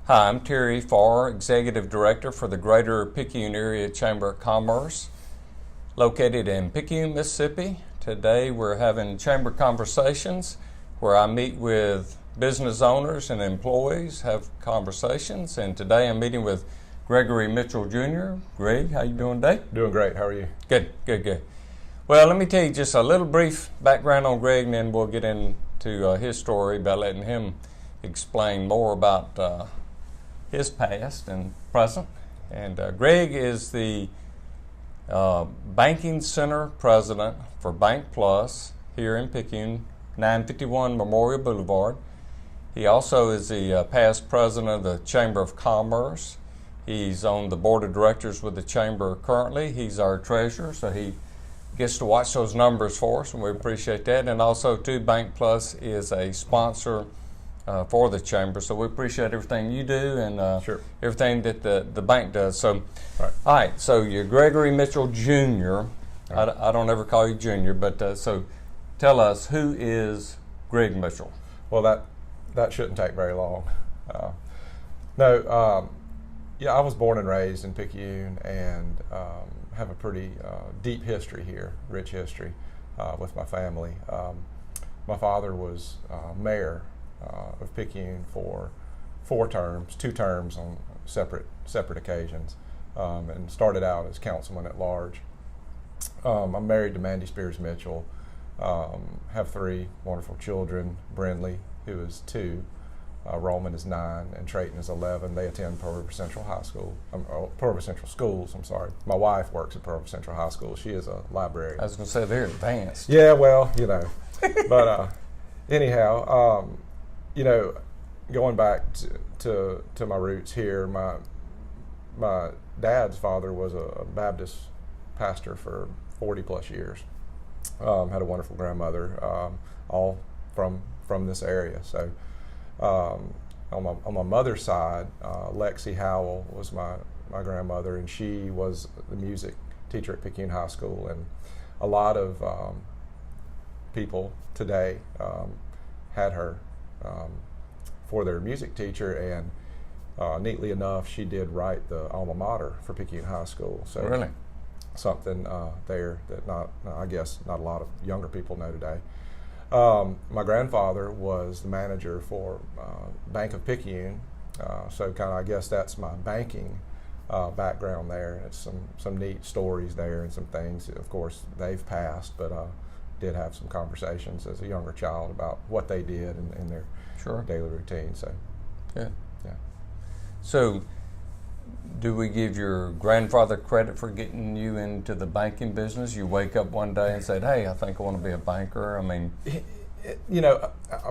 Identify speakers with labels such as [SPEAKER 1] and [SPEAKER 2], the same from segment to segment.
[SPEAKER 1] Hi, I'm Terry Farr, Executive Director for the Greater Picayune Area Chamber of Commerce, located in Picayune, Mississippi. Today we're having chamber conversations where I meet with business owners and employees, have conversations, and today I'm meeting with Gregory Mitchell Jr. Greg, how you doing today?
[SPEAKER 2] Doing great. How are you?
[SPEAKER 1] Good. Well, let me tell you just a little brief background on Greg, and then we'll get into his story by letting him explain more about his past and present. And Greg is the Banking Center President for Bank Plus here in Picayune, 951 Memorial Boulevard. He also is the past president of the Chamber of Commerce. He's on the board of directors with the Chamber currently. He's our treasurer, so he gets to watch those numbers for us, and we appreciate that. And also, too, Bank Plus is a sponsor for the Chamber, so we appreciate everything you do and
[SPEAKER 2] Sure.
[SPEAKER 1] everything that the bank does. So,
[SPEAKER 2] Right.
[SPEAKER 1] all right, so you're Gregory Mitchell Jr. I don't ever call you Junior, but so tell us, who is Greg Mitchell?
[SPEAKER 2] Well, that shouldn't take very long. I was born and raised in Picayune and have a pretty deep history here, rich history with my family. My father was mayor of Picayune for 4 terms, 2 terms on separate occasions, and started out as councilman at large. I'm married to Mandy Spears Mitchell, have 3 wonderful children, Brindley, who is 2, Roman is 9, and Trayton is 11. They attend Pearl River Central High School, Pearl River Central Schools, I'm sorry. My wife works at Pearl River Central High School. She is a librarian.
[SPEAKER 1] I was going to say they're advanced.
[SPEAKER 2] Yeah, well, but anyhow, going back to my roots here, my dad's father was a Baptist pastor for 40 plus years. Had a wonderful grandmother, all from this area. So on my mother's side, Lexi Howell was my grandmother, and she was the music teacher at Picayune High School. And a lot of people today had her for their music teacher, and neatly enough, she did write the alma mater for Picayune High School. So
[SPEAKER 1] Really?
[SPEAKER 2] Something there that I guess not a lot of younger people know today. My grandfather was the manager for Bank of Picayune, so kind of I guess that's my banking background there. It's some neat stories there and some things. Of course, they've passed, but did have some conversations as a younger child about what they did in their daily routine. So,
[SPEAKER 1] Good.
[SPEAKER 2] Yeah.
[SPEAKER 1] So, do we give your grandfather credit for getting you into the banking business? You wake up one day and said, "Hey, I think I want to be a banker." I mean,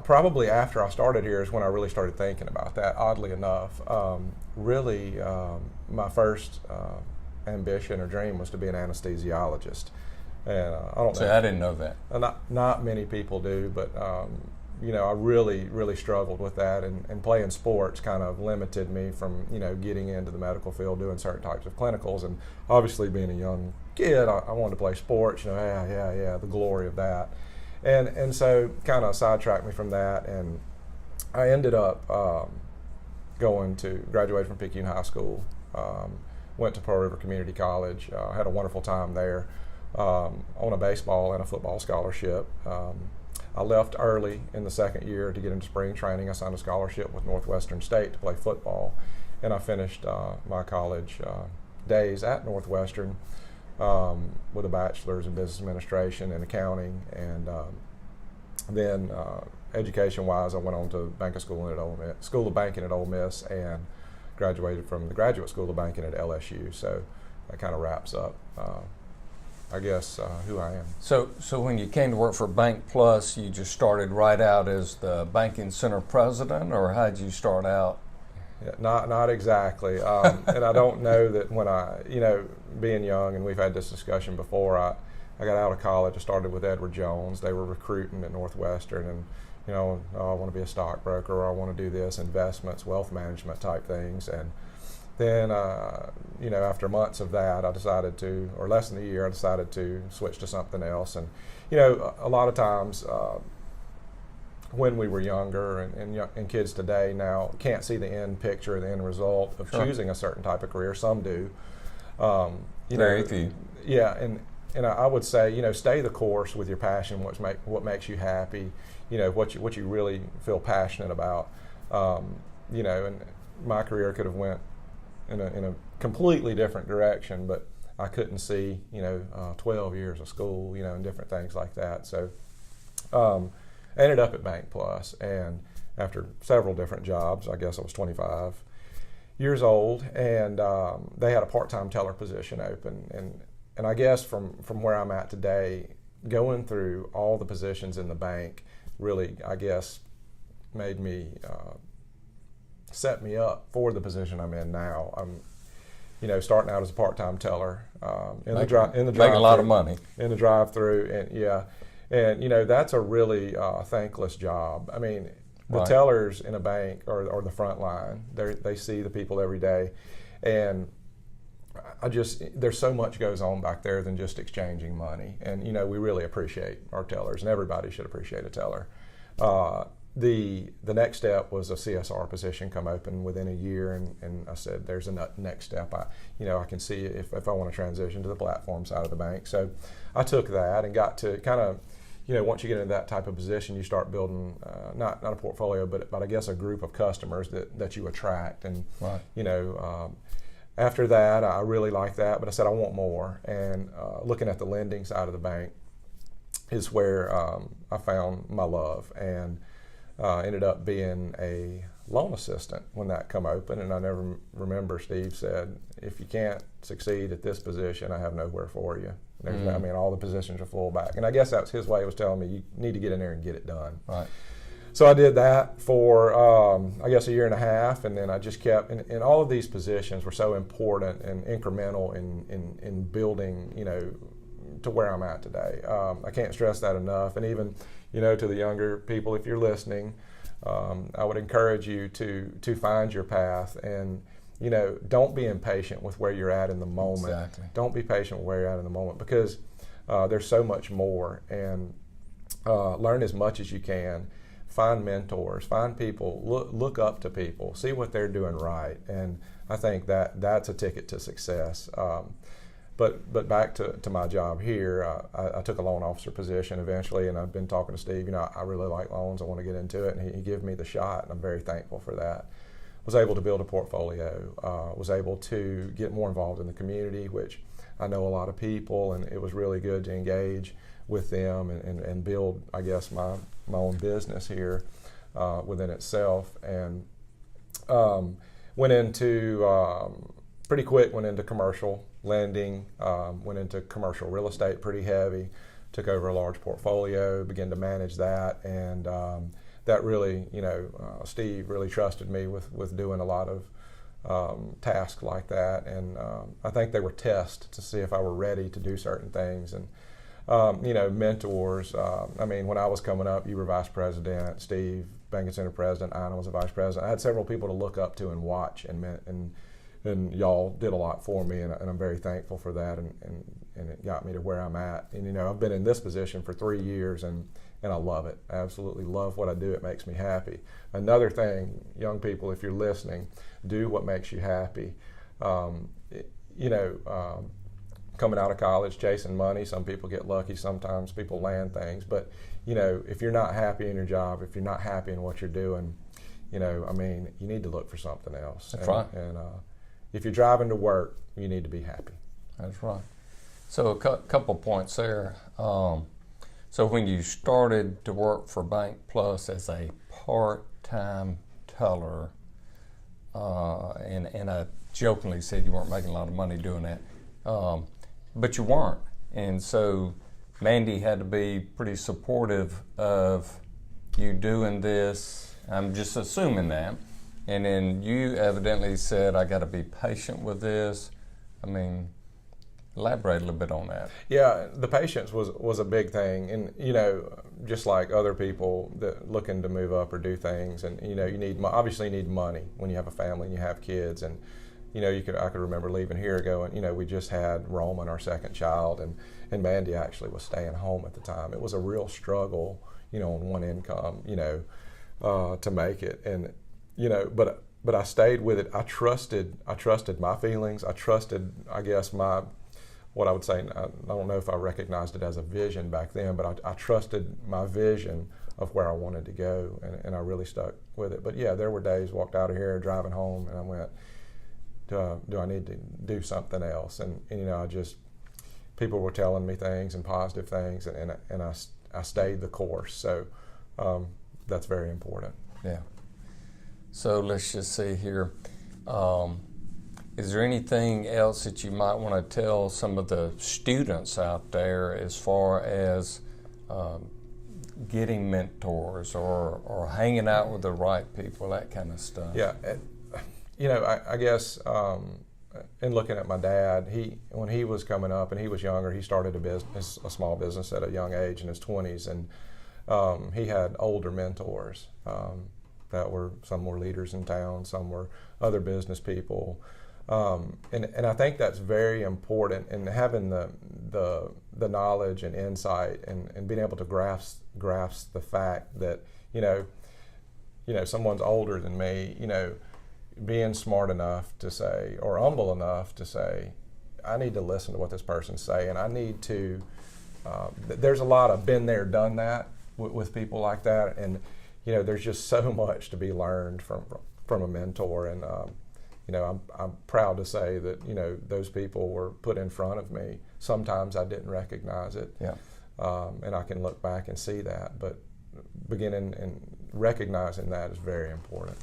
[SPEAKER 2] probably after I started here is when I really started thinking about that. Oddly enough, my first ambition or dream was to be an anesthesiologist, and I don't know.
[SPEAKER 1] I didn't know that.
[SPEAKER 2] Not many people do, but I really struggled with that, and playing sports kind of limited me from getting into the medical field, doing certain types of clinicals, and obviously being a young kid, I wanted to play sports. The glory of that, and so kind of sidetracked me from that, and I ended up graduated from Picayune High School, went to Pearl River Community College, had a wonderful time there, on a baseball and a football scholarship. I left early in the second year to get into spring training. I signed a scholarship with Northwestern State to play football, and I finished my college days at Northwestern with a bachelor's in business administration and accounting, and then education-wise, I went on to School of Banking at Ole Miss, and graduated from the Graduate School of Banking at LSU. So that kind of wraps up I guess, who I am.
[SPEAKER 1] So when you came to work for Bank Plus, you just started right out as the banking center president, or how did you start out?
[SPEAKER 2] Yeah, not exactly. And I don't know that when being young, and we've had this discussion before, I got out of college, I started with Edward Jones. They were recruiting at Northwestern, and I want to be a stockbroker, or I want to do this, investments, wealth management type things. And then, after months of that, I decided to, or less than a year, I decided to switch to something else. And, a lot of times when we were younger, and kids today now can't see the end picture, the end result of
[SPEAKER 1] Sure.
[SPEAKER 2] choosing a certain type of career. Some do.
[SPEAKER 1] Very few.
[SPEAKER 2] Yeah, and I would say, stay the course with your passion, what makes you happy, what you really feel passionate about. And my career could have went in a completely different direction, but I couldn't see, 12 years of school, and different things like that. So I ended up at Bank Plus, and after several different jobs, I guess I was 25 years old, and they had a part-time teller position open. And I guess from where I'm at today, going through all the positions in the bank really, I guess, made me, set me up for the position I'm in now. I'm, starting out as a part-time teller in the drive-through.
[SPEAKER 1] Making a lot of money.
[SPEAKER 2] In the drive-through, and that's a really thankless job. I mean, the
[SPEAKER 1] Right.
[SPEAKER 2] tellers in a bank are the front line. They see the people every day, and there's so much goes on back there than just exchanging money. And we really appreciate our tellers, and everybody should appreciate a teller. The next step was a CSR position come open within a year, and I said, there's a next step. I can see if I want to transition to the platform side of the bank. So I took that and got to kind of, once you get into that type of position, you start building not a portfolio, but I guess a group of customers that you attract. And
[SPEAKER 1] Right.
[SPEAKER 2] After that, I really liked that, but I said I want more. And looking at the lending side of the bank is where I found my love, and ended up being a loan assistant when that come open. And I never remember Steve said, if you can't succeed at this position, I have nowhere for you. I mean, all the positions are full back. And I guess that's his way of telling me, you need to get in there and get it done.
[SPEAKER 1] Right.
[SPEAKER 2] So I did that for, I guess, a year and a half, and then I just kept, and all of these positions were so important and incremental in building, to where I'm at today. I can't stress that enough. And even, to the younger people, if you're listening, I would encourage you to find your path, and, don't be impatient with where you're at in the moment.
[SPEAKER 1] Exactly.
[SPEAKER 2] Don't be patient with where you're at in the moment, because there's so much more, and learn as much as you can. Find mentors, find people, look up to people, see what they're doing right, and I think that's a ticket to success. But back to my job here, I took a loan officer position eventually, and I've been talking to Steve. I really like loans, I want to get into it, and he gave me the shot, and I'm very thankful for that. Was able to build a portfolio, was able to get more involved in the community, which I know a lot of people, and it was really good to engage with them and build, I guess, my own business here within itself. And went into, pretty quick, went into commercial lending, went into commercial real estate pretty heavy, took over a large portfolio, began to manage that, and that really, Steve really trusted me with doing a lot of tasks like that, and I think they were tests to see if I were ready to do certain things. And mentors. I mean, when I was coming up, you were vice president, Steve, Banking Center president, Anna was a vice president. I had several people to look up to and watch, and y'all did a lot for me, and I'm very thankful for that, and it got me to where I'm at. And I've been in this position for 3 years, and I love it. I absolutely love what I do. It makes me happy. Another thing, young people, if you're listening, do what makes you happy. Coming out of college, chasing money, some people get lucky, sometimes people land things, but if you're not happy in your job, if you're not happy in what you're doing, you need to look for something else.
[SPEAKER 1] That's right.
[SPEAKER 2] And if you're driving to work, you need to be happy.
[SPEAKER 1] That's right. So a couple points there. So when you started to work for Bank Plus as a part-time teller, and I jokingly said you weren't making a lot of money doing that, but you weren't. And so Mandy had to be pretty supportive of you doing this. I'm just assuming that. And then you evidently said, I got to be patient with this. I mean, elaborate a little bit on that.
[SPEAKER 2] Yeah, the patience was a big thing. And, just like other people that looking to move up or do things, and, you obviously need money when you have a family and you have kids. And, I could remember leaving here going, we just had Roman, our second child, and Mandy actually was staying home at the time. It was a real struggle, on one income, to make it. And, but I stayed with it. I trusted my feelings. I trusted, I guess, what I would say, I don't know if I recognized it as a vision back then, but I trusted my vision of where I wanted to go, and I really stuck with it. But yeah, there were days walked out of here driving home, and I went, do I need to do something else? And people were telling me things and positive things, and I stayed the course. So that's very important.
[SPEAKER 1] Yeah. So let's just see here. Is there anything else that you might want to tell some of the students out there as far as getting mentors or hanging out with the right people, that kind of stuff?
[SPEAKER 2] Yeah. I guess in looking at my dad, when he was coming up and he was younger, he started a small business at a young age in his 20s, and he had older mentors some were leaders in town, some were other business people. And I think that's very important, in having the knowledge and insight and being able to grasp the fact that someone's older than me, being smart enough to say, or humble enough to say, I need to listen to what this person's saying. I need to. There's a lot of been there, done that with people like that, and there's just so much to be learned from a mentor. And I'm proud to say that those people were put in front of me. Sometimes I didn't recognize it, and I can look back and see that. But beginning and recognizing that is very important.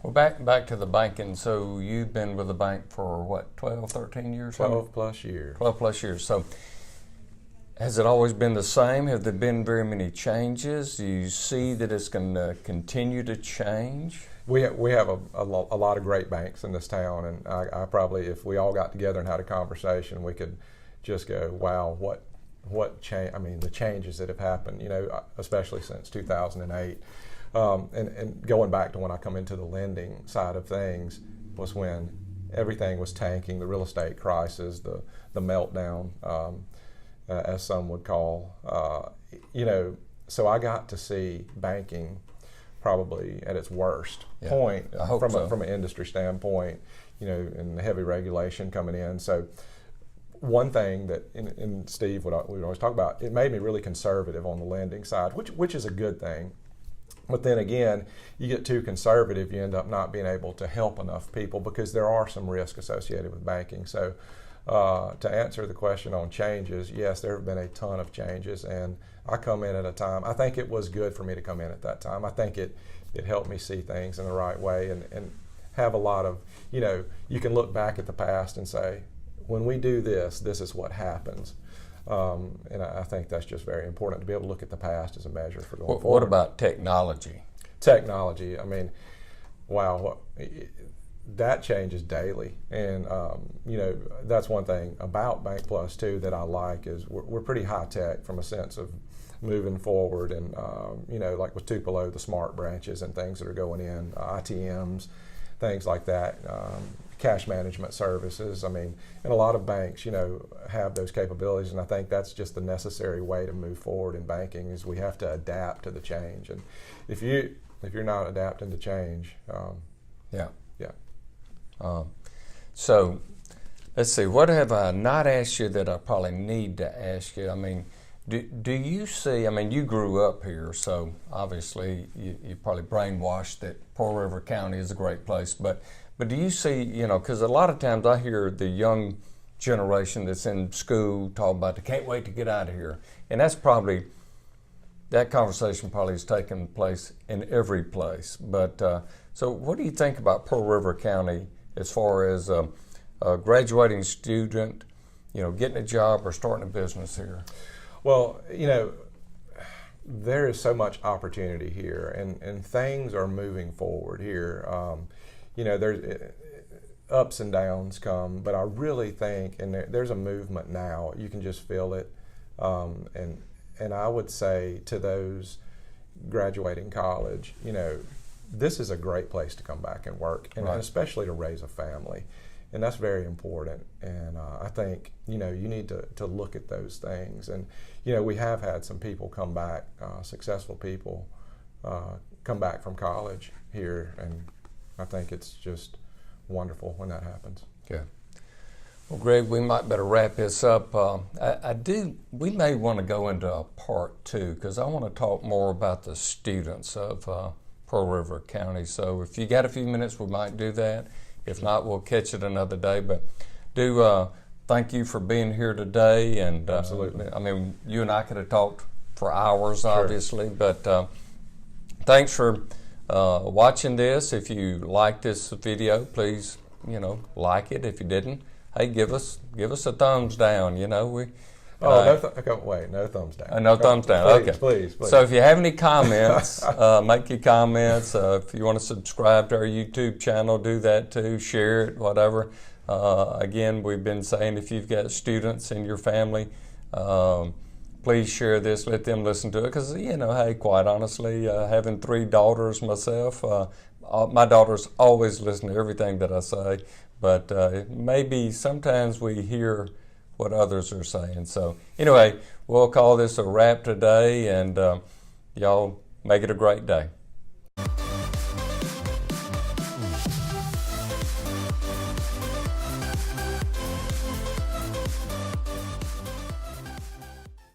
[SPEAKER 1] Well, back to the banking. So you've been with the bank for what, 12, 13 years?
[SPEAKER 2] 12 plus years.
[SPEAKER 1] 12 plus years. So has it always been the same? Have there been very many changes? Do you see that it's going to continue to change?
[SPEAKER 2] We have a lot of great banks in this town, and I probably, if we all got together and had a conversation, we could just go, wow, what change? I mean, the changes that have happened, especially since 2008. And going back to when I come into the lending side of things, was when everything was tanking, the real estate crisis, the meltdown, as some would call, so I got to see banking probably at its worst point from an industry standpoint, and the heavy regulation coming in. So one thing that, and Steve, we would always talk about, it made me really conservative on the lending side, which is a good thing. But then again, you get too conservative, you end up not being able to help enough people, because there are some risks associated with banking. So to answer the question on changes, yes, there have been a ton of changes, and I come in at a time, I think it was good for me to come in at that time. I think it helped me see things in the right way, and have a lot of, you can look back at the past and say, when we do this, this is what happens. And I think that's just very important, to be able to look at the past as a measure for going forward.
[SPEAKER 1] What about technology?
[SPEAKER 2] Technology, I mean, wow, that changes daily. And, that's one thing about Bank Plus, too, that I like, is we're pretty high tech from a sense of moving forward. And, like with Tupelo, the smart branches and things that are going in, ITMs, things like that. Cash management services. I mean, and a lot of banks, have those capabilities, and I think that's just the necessary way to move forward in banking, is we have to adapt to the change. And if you're not adapting to change,
[SPEAKER 1] so let's see, what have I not asked you that I probably need to ask you? I mean, do you see, I mean, you grew up here, so obviously you probably brainwashed that Pearl River County is a great place, but do you see, because a lot of times I hear the young generation that's in school talk about they can't wait to get out of here. And that's probably, that conversation probably has taken place in every place. But so what do you think about Pearl River County as far as a graduating student, getting a job or starting a business here?
[SPEAKER 2] Well, there is so much opportunity here, and things are moving forward here. There's ups and downs come, but I really think, and there's a movement now. You can just feel it, and I would say to those graduating college, this is a great place to come back and work, and especially to raise a family, and that's very important. And think, you need to look at those things. And, we have had some people come back, successful people, come back from college here, and I think it's just wonderful when that happens.
[SPEAKER 1] Good. Well, Greg, we might better wrap this up. We may want to go into a part 2 because I want to talk more about the students of Pearl River County. So if you got a few minutes, we might do that. If not, we'll catch it another day. But thank you for being here today. And
[SPEAKER 2] Absolutely.
[SPEAKER 1] I mean, you and I could have talked for hours,
[SPEAKER 2] Sure.
[SPEAKER 1] obviously. But thanks for watching this. If you like this video, please, like it. If you didn't, hey, give us a thumbs down.
[SPEAKER 2] No thumbs down.
[SPEAKER 1] No thumbs down.
[SPEAKER 2] Please,
[SPEAKER 1] Okay.
[SPEAKER 2] Please.
[SPEAKER 1] So if you have any comments, make your comments. If you want to subscribe to our YouTube channel, do that too. Share it, whatever. Again, we've been saying if you've got students in your family, please share this. Let them listen to it because, hey, quite honestly, having 3 daughters myself, my daughters always listen to everything that I say. But maybe sometimes we hear what others are saying. So anyway, we'll call this a wrap today, and y'all make it a great day.